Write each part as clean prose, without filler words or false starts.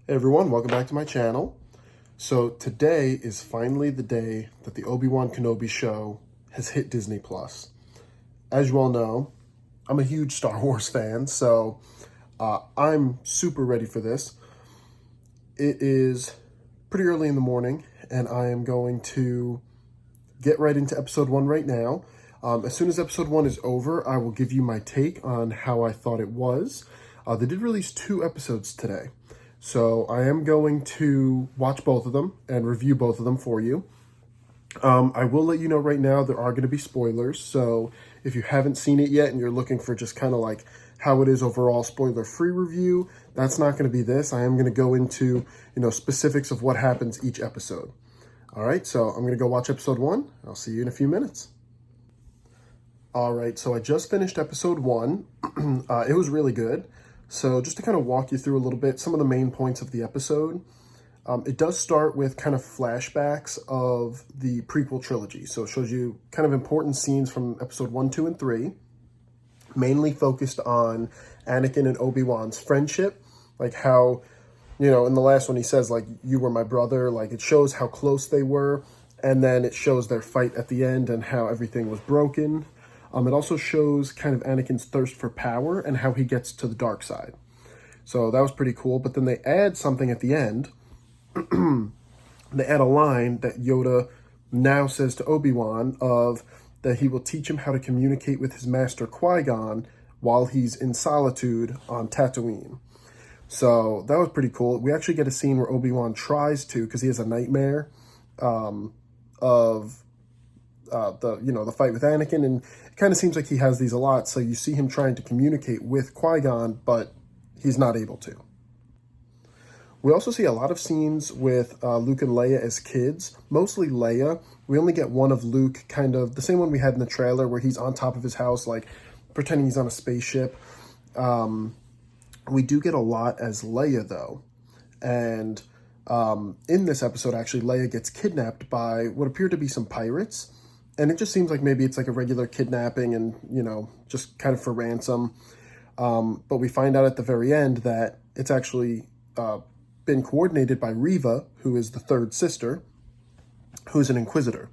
Hey everyone, welcome back to my channel. So today is finally the day that the Obi-Wan Kenobi show has hit Disney+. As you all know, I'm a huge Star Wars fan, so I'm super ready for this. It is pretty early in the morning, and I am going to get right into episode 1 right now. As soon as episode 1 is over, I will give you my take on how I thought it was. They did release 2 episodes today. So I am going to watch both of them and review both of them for you. I will let you know right now there are going to be spoilers. So if you haven't seen it yet and you're looking for just kind of like how it is overall spoiler-free review, that's not going to be this. I am going to go into, specifics of what happens each episode. All right, so I'm going to go watch episode 1. I'll see you in a few minutes. All right, so I just finished episode 1. It was really good. So just to kind of walk you through a little bit, some of the main points of the episode. It does start with kind of flashbacks of the prequel trilogy. So it shows you kind of important scenes from episode 1, 2, and 3, mainly focused on Anakin and Obi-Wan's friendship, like how, in the last one he says, like, you were my brother, like it shows how close they were, and then it shows their fight at the end and how everything was broken. It also shows kind of Anakin's thirst for power and how he gets to the dark side. So that was pretty cool. But then they add something at the end. They add a line that Yoda now says to Obi-Wan of that he will teach him how to communicate with his master Qui-Gon while he's in solitude on Tatooine. So that was pretty cool. We actually get a scene where Obi-Wan tries to, because he has a nightmare of the fight with Anakin, and it kind of seems like he has these a lot. So you see him trying to communicate with Qui-Gon, but he's not able to. We also see a lot of scenes with Luke and Leia as kids, mostly Leia. We only get one of Luke, kind of the same one we had in the trailer, where he's on top of his house, like pretending he's on a spaceship. We do get a lot as Leia, though. And in this episode, actually, Leia gets kidnapped by what appear to be some pirates. And it just seems like maybe it's like a regular kidnapping and, just kind of for ransom. But we find out at the very end that it's actually been coordinated by Reva, who is the third sister, who's an Inquisitor.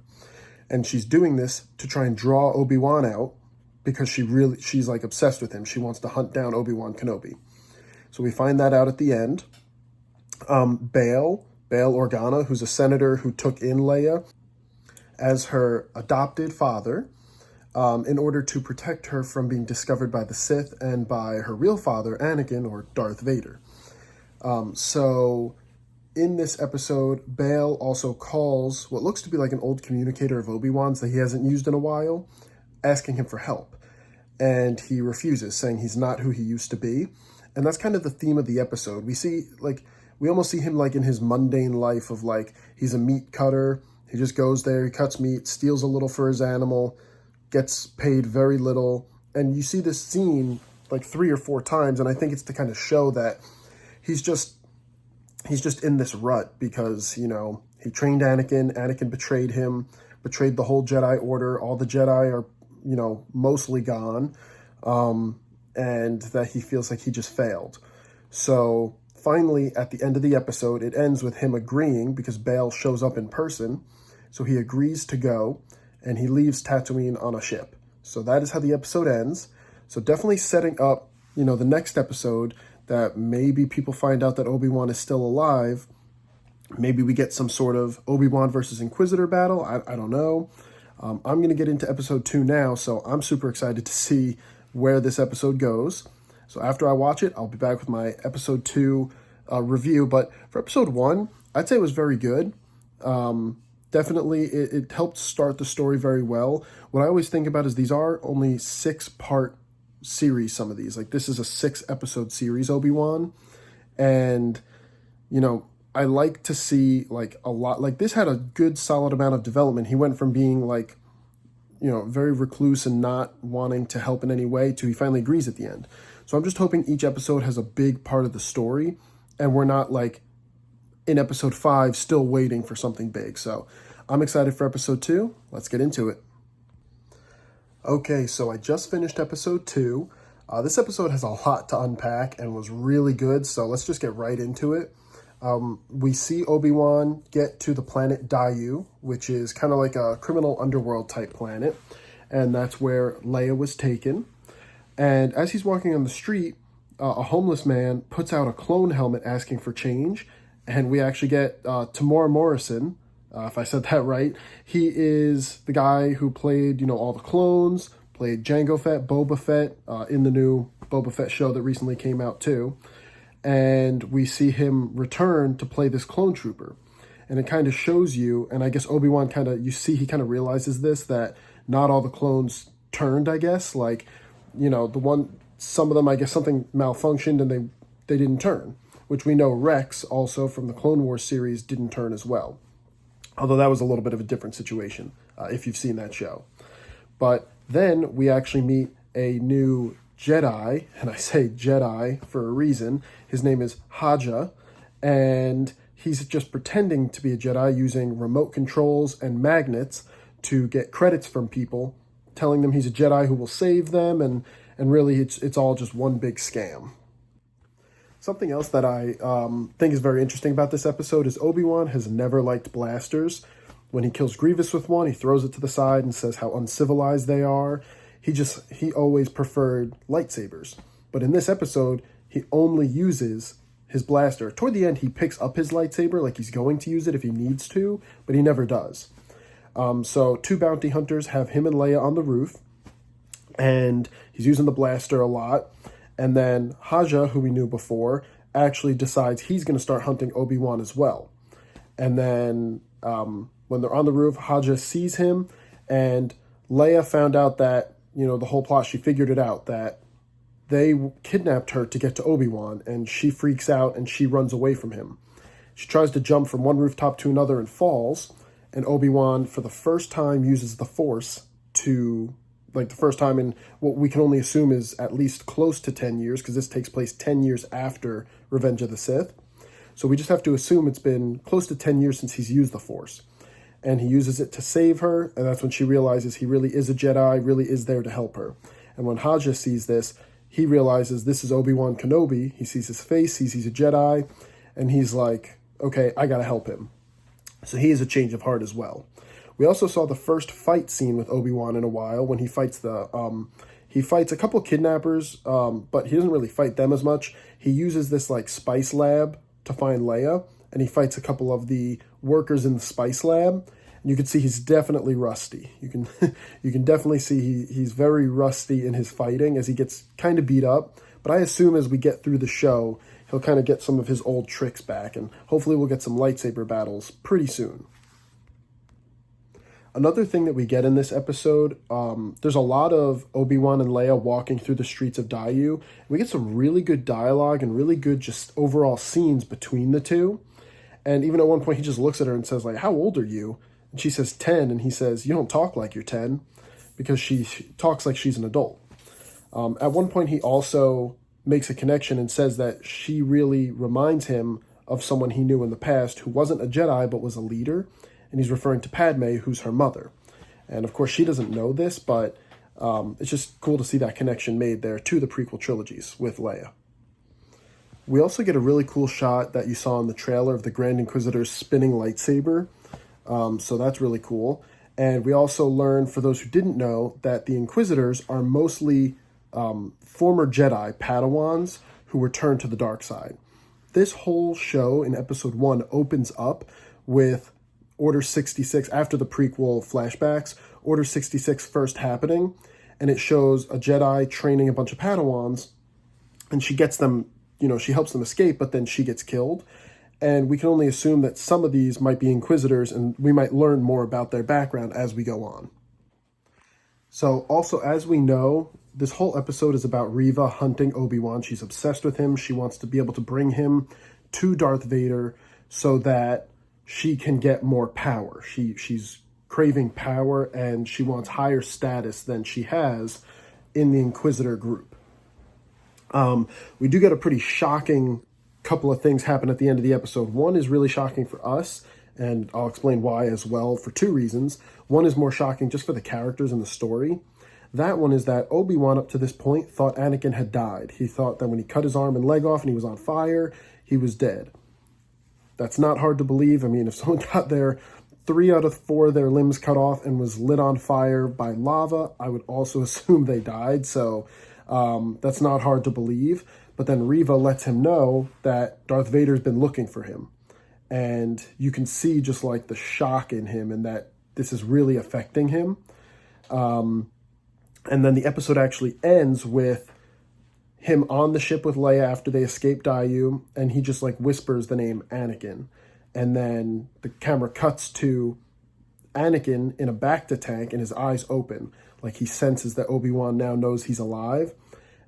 And she's doing this to try and draw Obi-Wan out because she's like obsessed with him. She wants to hunt down Obi-Wan Kenobi. So we find that out at the end. Bail Organa, who's a senator who took in Leia as her adopted father, in order to protect her from being discovered by the Sith and by her real father, Anakin, or Darth Vader. So in this episode, Bail also calls what looks to be like an old communicator of Obi-Wan's that he hasn't used in a while, asking him for help. And he refuses, saying he's not who he used to be. And that's kind of the theme of the episode. We almost see him like in his mundane life of like, he's a meat cutter. He just goes there, he cuts meat, steals a little for his animal, gets paid very little. And you see this scene like 3 or 4 times. And I think it's to kind of show that he's just in this rut because, he trained Anakin betrayed him, betrayed the whole Jedi Order. All the Jedi are, mostly gone. And that he feels like he just failed. So finally, at the end of the episode, it ends with him agreeing because Bail shows up in person. So he agrees to go, and he leaves Tatooine on a ship. So that is how the episode ends. So definitely setting up, the next episode that maybe people find out that Obi-Wan is still alive. Maybe we get some sort of Obi-Wan versus Inquisitor battle. I don't know. I'm going to get into episode 2 now, so I'm super excited to see where this episode goes. So after I watch it, I'll be back with my episode 2 review. But for episode 1, I'd say it was very good. Definitely, it helped start the story very well. What I always think about is these are only 6-part series, some of these. Like, this is a 6-episode series, Obi-Wan. And, I like to see, like, a lot. Like, this had a good, solid amount of development. He went from being, like, very recluse and not wanting to help in any way to he finally agrees at the end. So I'm just hoping each episode has a big part of the story and we're not like in episode 5 still waiting for something big. So I'm excited for episode 2. Let's get into it. Okay, so I just finished episode 2. This episode has a lot to unpack and was really good. So let's just get right into it. We see Obi-Wan get to the planet Daiyu, which is kind of like a criminal underworld type planet, and that's where Leia was taken. And as he's walking on the street, a homeless man puts out a clone helmet asking for change, and we actually get Tamora Morrison, if I said that right. He is the guy who played, all the clones, played Jango Fett, Boba Fett, in the new Boba Fett show that recently came out too. And we see him return to play this clone trooper. And it kind of shows you, and I guess Obi-Wan he kind of realizes this, that not all the clones turned, I guess. Like, some of them, I guess something malfunctioned and they didn't turn. Which we know Rex, also from the Clone Wars series, didn't turn as well. Although that was a little bit of a different situation, if you've seen that show. But then we actually meet a new Jedi, and I say Jedi for a reason. His name is Haja, and he's just pretending to be a Jedi using remote controls and magnets to get credits from people, telling them he's a Jedi who will save them, and really it's all just one big scam. Something else that I think is very interesting about this episode is Obi-Wan has never liked blasters. When he kills Grievous with one, he throws it to the side and says how uncivilized they are. He always preferred lightsabers. But in this episode, he only uses his blaster. Toward the end, he picks up his lightsaber like he's going to use it if he needs to, but he never does. So 2 bounty hunters have him and Leia on the roof, and he's using the blaster a lot. And then Haja, who we knew before, actually decides he's going to start hunting Obi-Wan as well. And then when they're on the roof, Haja sees him, and Leia found out that, the whole plot, she figured it out, that they kidnapped her to get to Obi-Wan, and she freaks out and she runs away from him. She tries to jump from one rooftop to another and falls, and Obi-Wan, for the first time, uses the Force to... the first time in what we can only assume is at least close to 10 years, because this takes place 10 years after Revenge of the Sith. So we just have to assume it's been close to 10 years since he's used the Force. And he uses it to save her, and that's when she realizes he really is a Jedi, really is there to help her. And when Haja sees this, he realizes this is Obi-Wan Kenobi. He sees his face, he sees a Jedi, and he's like, okay, I gotta help him. So he has a change of heart as well. We also saw the first fight scene with Obi-Wan in a while when he fights he fights a couple kidnappers, but he doesn't really fight them as much. He uses this spice lab to find Leia, and he fights a couple of the workers in the spice lab. And you can see he's definitely rusty. You can definitely see he's very rusty in his fighting as he gets kind of beat up. But I assume as we get through the show, he'll kind of get some of his old tricks back, and hopefully we'll get some lightsaber battles pretty soon. Another thing that we get in this episode, there's a lot of Obi-Wan and Leia walking through the streets of Daiyu. We get some really good dialogue and really good just overall scenes between the two. And even at one point, he just looks at her and says, how old are you? And she says 10, and he says, you don't talk like you're 10, because she talks like she's an adult. At one point, he also makes a connection and says that she really reminds him of someone he knew in the past who wasn't a Jedi but was a leader. And he's referring to Padme, who's her mother. And of course, she doesn't know this, but it's just cool to see that connection made there to the prequel trilogies with Leia. We also get a really cool shot that you saw in the trailer of the Grand Inquisitor's spinning lightsaber. So that's really cool. And we also learn, for those who didn't know, that the Inquisitors are mostly former Jedi Padawans who were turned to the dark side. This whole show in episode 1 opens up with Order 66, after the prequel flashbacks, Order 66 first happening, and it shows a Jedi training a bunch of Padawans, and she gets them, she helps them escape, but then she gets killed. And we can only assume that some of these might be Inquisitors, and we might learn more about their background as we go on. So also, as we know, this whole episode is about Reva hunting Obi-Wan. She's obsessed with him. She wants to be able to bring him to Darth Vader so that she can get more power. She's craving power, and she wants higher status than she has in the Inquisitor group. We do get a pretty shocking couple of things happen at the end of the episode. One is really shocking for us, and I'll explain why as well, for 2 reasons. One is more shocking just for the characters and the story. That one is that Obi-Wan, up to this point, thought Anakin had died. He thought that when he cut his arm and leg off and he was on fire, he was dead. That's not hard to believe. I mean, if someone got their 3 out of 4 of their limbs cut off and was lit on fire by lava, I would also assume they died. So that's not hard to believe. But then Reva lets him know that Darth Vader's been looking for him. And you can see just like the shock in him and that this is really affecting him. And then the episode actually ends with him on the ship with Leia after they escape Daiyu, and he just like whispers the name Anakin. And then the camera cuts to Anakin in a bacta tank and his eyes open. Like he senses that Obi-Wan now knows he's alive.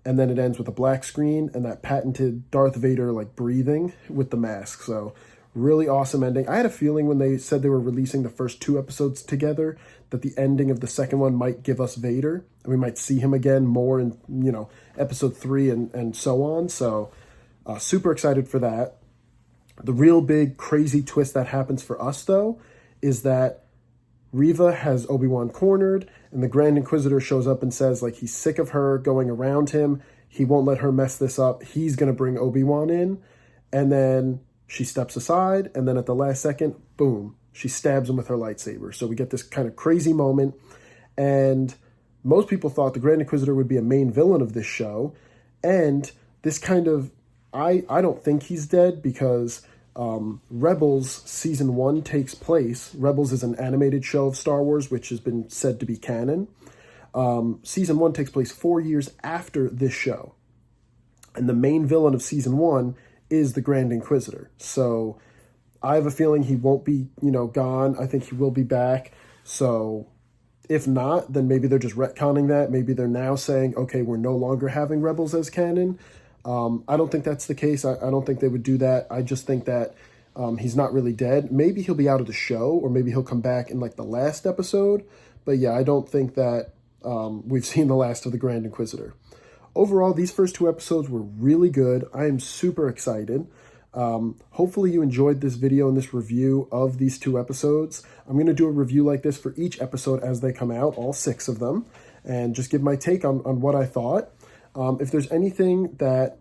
And then it ends with a black screen and that patented Darth Vader like breathing with the mask. So really awesome ending. I had a feeling when they said they were releasing the first 2 episodes together that the ending of the second one might give us Vader. And we might see him again more in, episode 3 and so on. So super excited for that. The real big crazy twist that happens for us, though, is that Reva has Obi-Wan cornered, and the Grand Inquisitor shows up and says, like, he's sick of her going around him. He won't let her mess this up. He's going to bring Obi-Wan in. And then she steps aside, and then at the last second, boom, she stabs him with her lightsaber. So we get this kind of crazy moment. And most people thought the Grand Inquisitor would be a main villain of this show. And this kind of, I don't think he's dead because Rebels Season 1 takes place. Rebels is an animated show of Star Wars, which has been said to be canon. Season 1 takes place 4 years after this show. And the main villain of Season 1 is the Grand Inquisitor. So I have a feeling he won't be, gone. I think he will be back. So if not, then maybe they're just retconning that. Maybe they're now saying, okay, we're no longer having Rebels as canon. I don't think that's the case. I don't think they would do that. I just think that he's not really dead. Maybe he'll be out of the show, or maybe he'll come back in like the last episode. But yeah, I don't think that we've seen the last of the Grand Inquisitor. Overall, these first 2 episodes were really good. I am super excited. Hopefully you enjoyed this video and this review of these 2 episodes. I'm going to do a review like this for each episode as they come out, all 6 of them, and just give my take on what I thought. If there's anything that,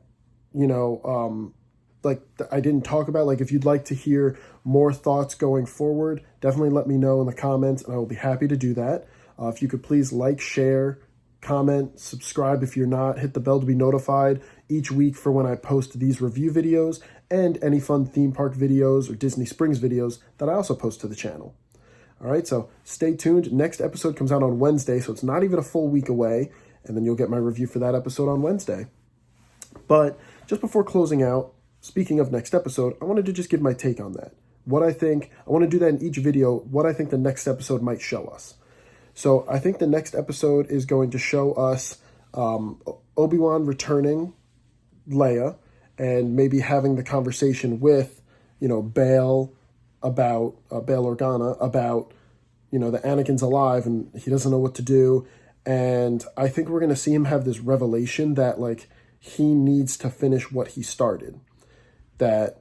like I didn't talk about, like if you'd like to hear more thoughts going forward, definitely let me know in the comments and I will be happy to do that. If you could please like, share, comment, subscribe if you're not, hit the bell to be notified each week for when I post these review videos and any fun theme park videos or Disney Springs videos that I also post to the channel. All right, so stay tuned. Next episode comes out on Wednesday, so it's not even a full week away, and then you'll get my review for that episode on Wednesday. But just before closing out, speaking of next episode, I wanted to just give my take on that. What I think, I want to do that in each video, what I think the next episode might show us. So I think the next episode is going to show us Obi-Wan returning Leia and maybe having the conversation with, Bail about, Bail Organa about, that Anakin's alive and he doesn't know what to do. And I think we're going to see him have this revelation that, like, he needs to finish what he started. That,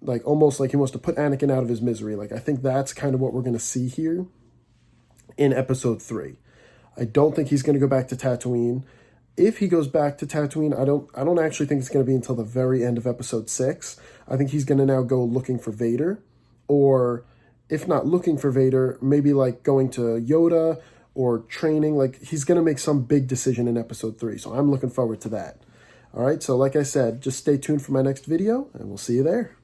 like, almost like he wants to put Anakin out of his misery. Like, I think that's kind of what we're going to see here in episode 3. I don't think he's going to go back to Tatooine. If he goes back to Tatooine, I don't actually think it's going to be until the very end of episode 6. I think he's going to now go looking for Vader. Or, if not looking for Vader, maybe, like, going to Yoda or training. Like, he's going to make some big decision in episode 3. So I'm looking forward to that. All right, so like I said, just stay tuned for my next video, and we'll see you there.